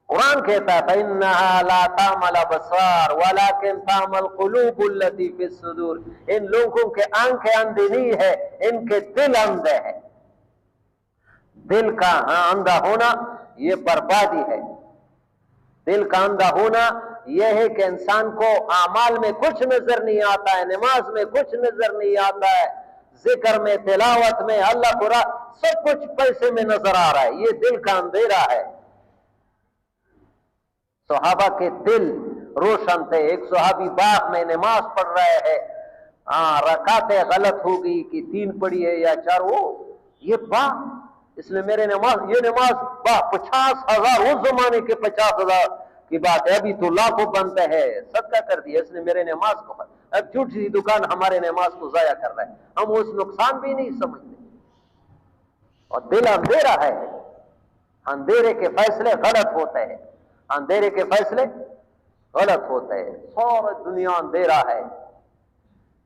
قرآن کہتا ہے فَإِنَّهَا لَا تَعْمَلُ الْأَبْصَارُ وَلَكِنْ تَعْمَلُ الْقُلُوبُ الَّتِي فِي الصُّدُورِ، ان لوگوں کے آنکھیں اندھی نہیں ہے، ان کے دل اندھے ہیں۔ دل کا اندھا ہونا یہ بربادی ہے۔ دل کا اندھا ہونا یہ ہے کہ انسان کو اعمال میں کچھ نظر نہیں آتا ہے، نماز میں کچھ نظر نہیں آتا ہے، ذکر میں، تلاوت میں، اللہ کو سب کچھ پیسے میں نظر آ رہا ہے، یہ دل کا اندھیرا ہے۔ صحابہ کے دل روشن تھے۔ ایک صحابی باغ میں نماز پڑھ رہے ہیں، رکعتیں غلط ہو گئی کہ 3 پڑھی ہے یا 4، وہ یہ باغ اس لیے میرے یہ نماز 50,000 اس زمانے کے 50,000 کی بات ہے، ابھی تو لاکھوں بنتے ہیں، صدقہ کر دیا اس نے میرے نماز کو۔ اب چھوٹی سی دکان ہمارے نماز کو ضائع کر رہا ہے، ہم اس نقصان بھی نہیں سمجھتے۔ اور دل اندھیرا ہے، اندھیرے کے فیصلے غلط ہوتے ہیں، اندھیرے کے فیصلے غلط ہوتے ہیں۔ ساری دنیا اندھیرا ہے،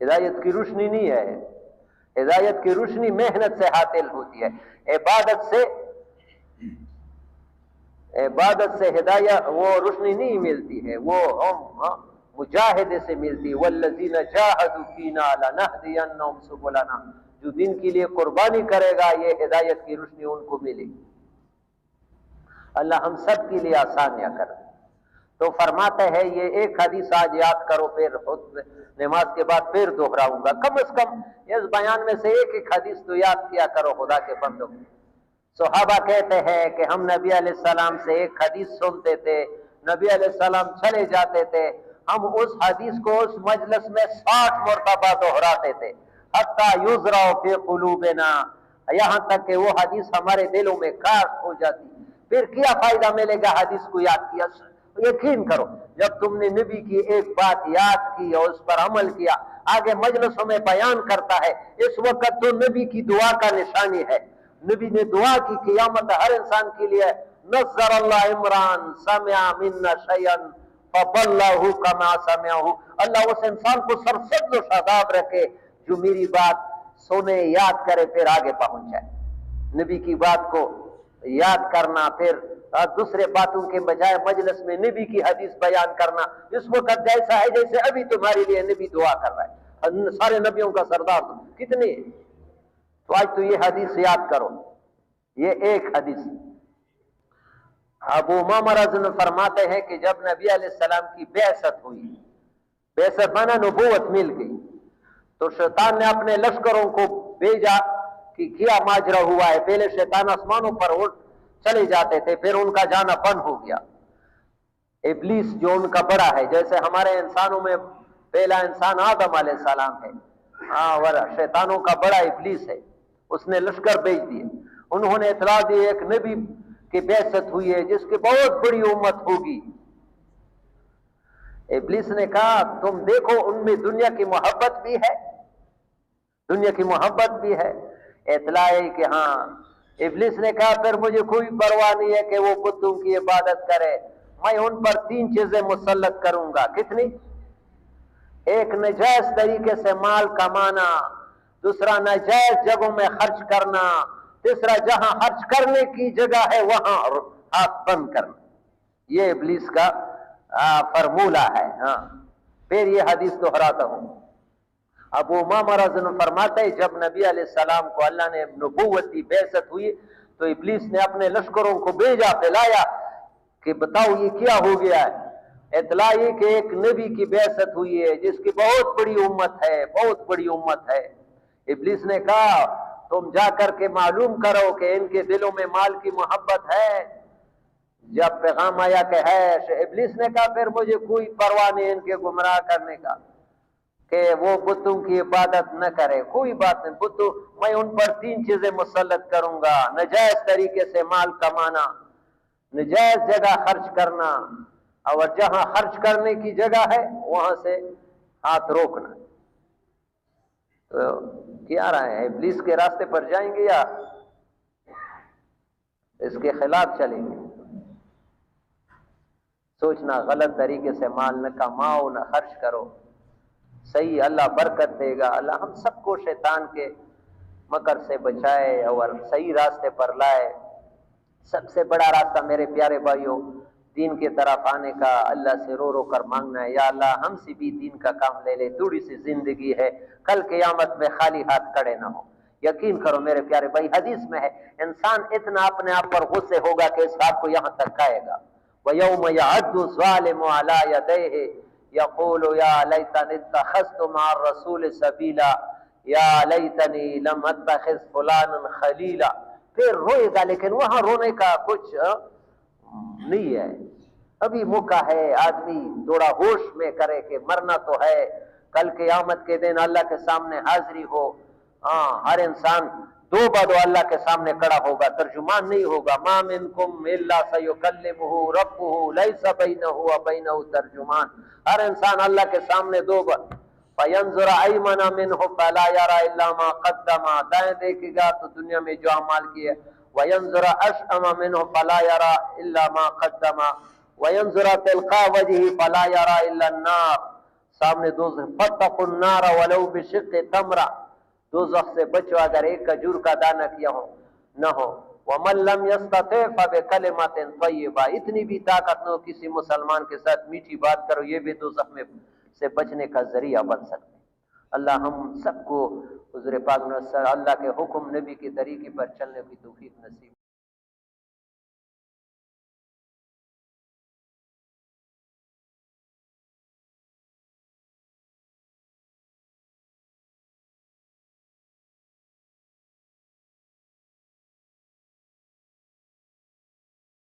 ہدایت کی روشنی نہیں ہے۔ ہدایت کی روشنی محنت سے حاصل ہوتی ہے، عبادت سے ہدایت وہ روشنی نہیں ملتی ہے، وہ مجاہدے سے ملتی ہے۔ والذین جاہدوا فینا لنہدینہم سبلنا، جو دین کے لیے قربانی کرے گا یہ ہدایت کی روشنی ان کو ملے گی۔ اللہ ہم سب کے لیے آسانیاں کر دے۔ تو فرماتے ہیں یہ ایک حدیث آج یاد کرو، پھر نماز کے بعد پھر دہراؤں گا، کم از کم اس بیان میں سے ایک حدیث تو یاد کیا کرو خدا کے بندو۔ صحابہ کہتے ہیں کہ ہم نبی علیہ السلام سے ایک حدیث سنتے تھے، نبی علیہ السلام چلے جاتے تھے، ہم اس حدیث کو اس مجلس میں 60 مرتبہ دہراتے تھے، حتی یزرع فی قلوبنا، یہاں تک کہ وہ حدیث ہمارے دلوں میں کاشت ہو جاتی۔ پھر کیا فائدہ ملے گا حدیث کو یاد کیا؟ یقین کرو جب تم نے نبی کی ایک بات یاد کی اور اس پر عمل کیا، آگے مجلسوں میں بیان کرتا ہے، اس وقت تو نبی کی دعا کا نشانی ہے۔ نبی نے دعا کی قیامت ہر انسان کے لیے، نظر اللہ عمران سمع منا شیئا فبلغه کما سمعه، اللہ اس انسان کو سرسبز و شاداب رکھے جو میری بات سنے، یاد کرے، پھر آگے پہنچ جائے۔ نبی کی بات کو یاد کرنا، پھر دوسرے باتوں کے بجائے مجلس میں نبی کی حدیث بیان کرنا، اس وقت جیسا ہے جیسے ابھی تمہارے لیے نبی دعا کر رہا ہے، سارے نبیوں کا سردار کتنے۔ تو آج تو یہ حدیث یاد کرو، یہ ایک حدیث۔ ابو امامہ رضی اللہ عنہ فرماتے ہیں کہ جب نبی علیہ السلام کی بعثت ہوئی، بعثت مانا نبوت مل گئی، تو شیطان نے اپنے لشکروں کو بھیجا کہ کیا ماجرا ہوا ہے۔ پہلے شیطان آسمانوں پر اٹھ چلے جاتے تھے، پھر ان کا جانا بند ہو گیا۔ ابلیس جو ان کا بڑا ہے، جیسے ہمارے انسانوں میں پہلا انسان آدم علیہ السلام ہے، شیطانوں کا بڑا ابلیس ہے، اس نے لشکر بھیج دیے۔ انہوں نے اطلاع دی ایک نبی کی بعثت ہوئی ہے جس کی بہت بڑی امت ہوگی۔ ابلیس نے کہا تم دیکھو ان میں دنیا کی محبت بھی ہے، دنیا کی محبت بھی ہے۔ اطلاع ہے کہ ہاں۔ ابلیس نے کہا پھر مجھے کوئی پرواہ نہیں ہے کہ وہ بتوں کی عبادت کرے، میں ان پر 3 چیزیں مسلط کروں گا۔ کتنی؟ ایک ناجائز طریقے سے مال کمانا، دوسرا ناجائز جگہوں میں خرچ کرنا، تیسرا جہاں خرچ کرنے کی جگہ ہے وہاں ہاتھ بند کرنا۔ یہ ابلیس کا فرمولہ ہے۔ ہاں پھر یہ حدیث دہراتا ہوں۔ ابو امامہ رضی اللہ عنہ فرماتے ہیں جب نبی علیہ السلام کو اللہ نے نبوت کی بعثت ہوئی تو ابلیس نے اپنے لشکروں کو بھیجا، پھیلایا کہ بتاؤ یہ کیا ہو گیا ہے۔ اطلاع یہ کہ ایک نبی کی بعثت ہوئی ہے جس کی بہت بڑی امت ہے، بہت بڑی امت ہے۔ ابلیس نے کہا تم جا کر کے معلوم کرو کہ ان کے دلوں میں مال کی محبت ہے۔ جب پیغام آیا کہ ہے، ابلیس نے کہا پھر مجھے کوئی پرواہ نہیں ان کے گمراہ کرنے کا کہ وہ بتوں کی عبادت نہ کرے، کوئی بات نہیں، بتوں میں ان پر 3 چیزیں مسلط کروں گا، ناجائز طریقے سے مال کمانا، ناجائز جگہ خرچ کرنا، اور جہاں خرچ کرنے کی جگہ ہے وہاں سے ہاتھ روکنا۔ تو کیا رہے ہیں، ابلیس کے راستے پر جائیں گے یا اس کے خلاف چلیں گے؟ سوچنا غلط طریقے سے مال نہ کماؤ، نہ خرچ کرو، صحیح اللہ برکت دے گا۔ اللہ ہم سب کو شیطان کے مکر سے بچائے اور صحیح راستے پر لائے۔ سب سے بڑا راستہ میرے پیارے بھائیوں دین کی طرف آنے کا، اللہ سے رو رو کر مانگنا ہے، یا اللہ ہم سے بھی دین کا کام لے لے، تھوڑی سی زندگی ہے، کل قیامت میں خالی ہاتھ کھڑے نہ ہو۔ یقین کرو میرے پیارے بھائی، حدیث میں ہے انسان اتنا اپنے آپ پر غصے ہوگا کہ اس بات کو یہاں تک کہے گا وَيَوْمَ يَعَدُّ الظَّالِمُ عَلَى يَدَيْهِ يَقُولُ يَا لَيْتَنِي اتَّخَذْتُ مَعَ الرَّسُولِ سَبِيلًا یا لیتنی لم اتخذ فلانا خلیلا، پھر روئے گا لیکن وہاں رونے کا کچھ نہیں ہے، ابھی موقع ہے آدمی تھوڑا ہوش میں کرے کہ مرنا تو ہے، کل قیامت کے دن اللہ کے سامنے حاضری ہو، ہاں ہر انسان دو بعد اللہ کے سامنے کھڑا ہوگا، ترجمان نہیں ہوگا، ما منکم الا سیکلمہ ربہ لیس بینہ وبینہ ترجمان، ہر انسان اللہ کے سامنے دو بعد فینظر ایمن منہ فلا یرى الا ما قدم، دائیں دیکھے گا تو دنیا میں جو اعمال کیے، وینظر اشأم منہ فلا یرى الا ما قدم، وینظر تلقاء وجہہ فلا یرى الا النار، سامنے دوزخ، فاتقوا النار ولو بشق تمرہ، دوزخ سے بچو اگر ایک کھجور کا دانہ کیا ہو نہ ہو، ومن لم یستطع فبکلمۃ طیبہ، اتنی بھی طاقت نہ ہو کسی مسلمان کے ساتھ میٹھی بات کرو، یہ بھی دوزخ میں سے بچنے کا ذریعہ بن سکتے۔ اللہ ہم سب کو حضور پاک صلی اللہ علیہ وسلم اللہ کے حکم نبی کے طریقے پر چلنے کی توفیق نصیب